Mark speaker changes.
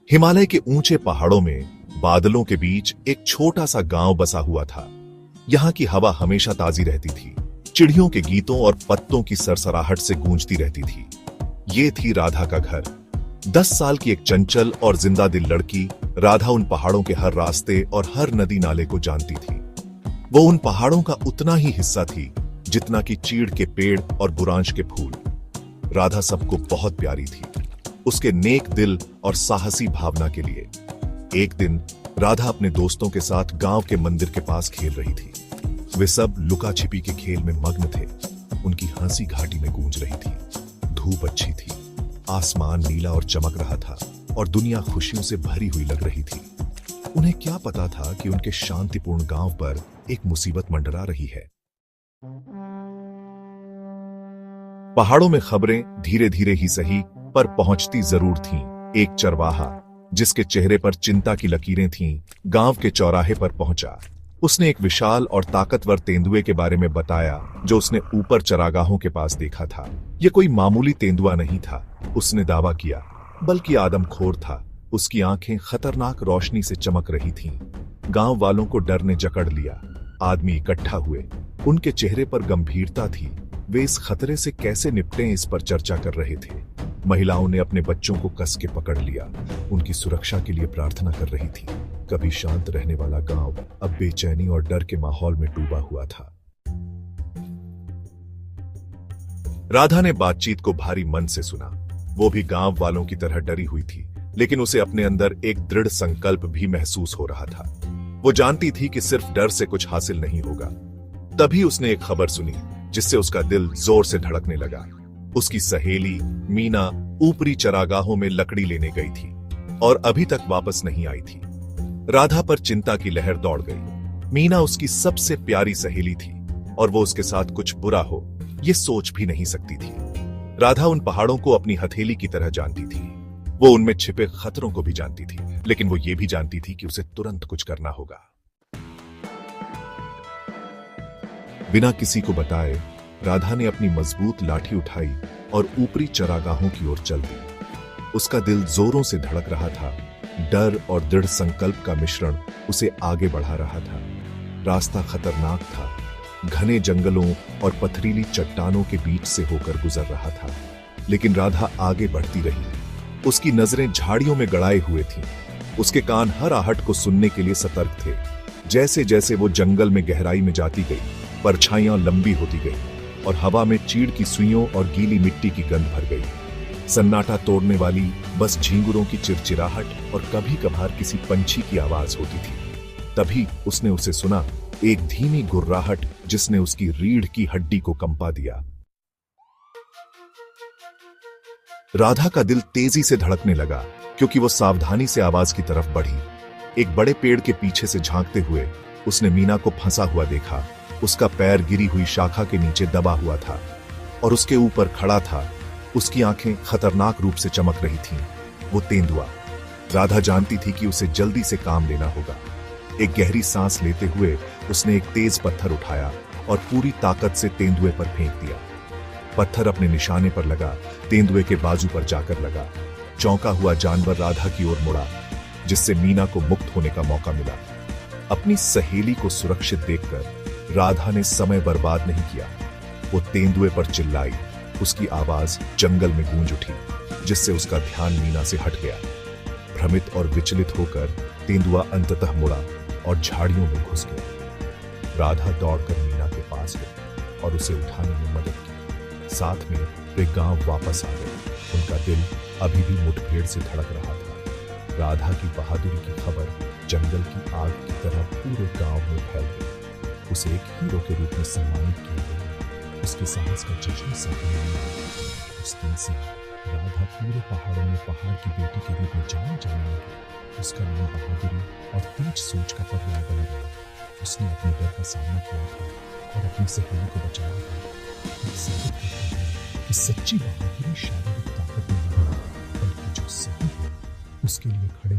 Speaker 1: हिमालय के ऊंचे पहाड़ों में बादलों के बीच एक छोटा सा गांव बसा हुआ था। यहाँ की हवा हमेशा ताजी रहती थी, चिड़ियों के गीतों और पत्तों की सरसराहट से गूंजती रहती थी। ये थी राधा का घर। 10 साल की एक चंचल और जिंदा दिल लड़की राधा उन पहाड़ों के हर रास्ते और हर नदी नाले को जानती थी। वो उन पहाड़ों का उतना ही हिस्सा थी जितना कि चीड़ के पेड़ और बुरांश के फूल। राधा सबको बहुत प्यारी थी, उसके नेक दिल और साहसी भावना के लिए। एक दिन राधा अपने दोस्तों के साथ गांव के मंदिर के पास खेल रही थी। वे सब लुका छिपी के खेल में मग्न थे। उनकी हंसी घाटी में गूंज रही थी। धूप अच्छी थी, आसमान नीला और चमक रहा था और दुनिया खुशियों से भरी हुई लग रही थी। उन्हें क्या पता था कि उनके शांतिपूर्ण गांव पर एक मुसीबत मंडरा रही है। पहाड़ों में खबरें धीरे धीरे ही सही पर पहुंचती जरूर थीं। एक चरवाहा जिसके चेहरे पर चिंता की लकीरें थीं, गांव के चौराहे पर पहुंचा। उसने एक विशाल और ताकतवर तेंदुए के बारे में बताया जो उसने ऊपर चरागाहों के पास देखा था। यह कोई मामूली तेंदुआ नहीं था, उसने दावा किया, बल्कि आदमखोर था। उसकी आंखें खतरनाक रोशनी से चमक रही थीं। गांव वालों को डर ने जकड़ लिया। आदमी इकट्ठा हुए, उनके चेहरे पर गंभीरता थी। वे इस खतरे से कैसे निपटें इस पर चर्चा कर रहे थे। महिलाओं ने अपने बच्चों को कस के पकड़ लिया, उनकी सुरक्षा के लिए प्रार्थना कर रही थी। कभी शांत रहने वाला गांव अब बेचैनी और डर के माहौल में डूबा हुआ था। राधा ने बातचीत को भारी मन से सुना। वो भी गांव वालों की तरह डरी हुई थी, लेकिन उसे अपने अंदर एक दृढ़ संकल्प भी महसूस हो रहा था। वो जानती थी कि सिर्फ डर से कुछ हासिल नहीं होगा। तभी उसने एक खबर सुनी जिससे उसका दिल जोर से धड़कने लगा। उसकी सहेली मीना ऊपरी चरागाहों में लकड़ी लेने गई थी और अभी तक वापस नहीं आई थी। राधा पर चिंता की लहर दौड़ गई। मीना उसकी सबसे प्यारी सहेली थी और वो उसके साथ कुछ बुरा हो ये सोच भी नहीं सकती थी। राधा उन पहाड़ों को अपनी हथेली की तरह जानती थी। वो उनमें छिपे खतरों को भी जानती थी, लेकिन वो ये भी जानती थी कि उसे तुरंत कुछ करना होगा। बिना किसी को बताए राधा ने अपनी मजबूत लाठी उठाई और ऊपरी चरागाहों की ओर चल दी। उसका दिल जोरों से धड़क रहा था। डर और दृढ़ संकल्प का मिश्रण उसे आगे बढ़ा रहा था। रास्ता खतरनाक था, घने जंगलों और पथरीली चट्टानों के बीच से होकर गुजर रहा था, लेकिन राधा आगे बढ़ती रही। उसकी नजरें झाड़ियों में गड़ाए हुए थीं। उसके कान हर आहट को सुनने के लिए सतर्क थे। जैसे जैसे वो जंगल में गहराई में जाती गई, परछाइयां लंबी होती गई और हवा में चीड़ की सुइयों और गीली मिट्टी की गंध भर गई। सन्नाटा तोड़ने वाली बस झींगुरों की चिरचिराहट और कभी कभार किसी पंछी की आवाज होती थी। तभी उसने उसे सुना, एक धीमी गुर्राहट जिसने उसकी रीढ़ की हड्डी को कंपा दिया। राधा का दिल तेजी से धड़कने लगा क्योंकि वो सावधानी से आवाज की तरफ बढ़ी। एक बड़े पेड़ के पीछे से झांकते हुए उसने मीना को फंसा हुआ देखा। उसका पैर गिरी हुई शाखा के नीचे दबा हुआ था और उसके ऊपर खड़ा था। उसकी आंखें खतरनाक रूप से चमक रही थीं। वो तेंदुआ। राधा जानती थी कि उसे जल्दी से काम लेना होगा। एक गहरी सांस लेते हुए उसने एक तेज पत्थर उठाया और पूरी ताकत से तेंदुए पर फेंक दिया। पत्थर अपने निशाने पर लगा, तेंदुए के बाजू पर जाकर लगा। चौंका हुआ जानवर राधा की ओर मुड़ा, जिससे मीना को मुक्त होने का मौका मिला। अपनी सहेली को सुरक्षित देखकर राधा ने समय बर्बाद नहीं किया। वो तेंदुए पर चिल्लाई। उसकी आवाज जंगल में गूंज उठी, जिससे उसका ध्यान मीना से हट गया। भ्रमित और विचलित होकर तेंदुआ अंततः मुड़ा और झाड़ियों में घुस गया। राधा दौड़कर मीना के पास गई और उसे उठाने में मदद की। साथ में वे गांव वापस आ गए। उनका दिल अभी भी मुठभेड़ से धड़क रहा था। राधा की बहादुरी की खबर जंगल की आग की तरह पूरे गांव में फैल गई। उसे एक हीरो के रूप में सम्मानित किया गया। उसके साहस का जश्न सबने लिया। उस दिन से राधा पूरे पहाड़ों में पहाड़ की बेटी के रूप में जानी जाने लगी। उसका नाम बहादुरी और तेज सोच का पर्याय बन गया। उसने अपने डर का सामना किया था और अपनी सहेली को बचाया था। ये साबित करता है कि सच्ची बहादुरी शारीरिक ताकत में नहीं, बल्कि जो सही है उसके लिए खड़े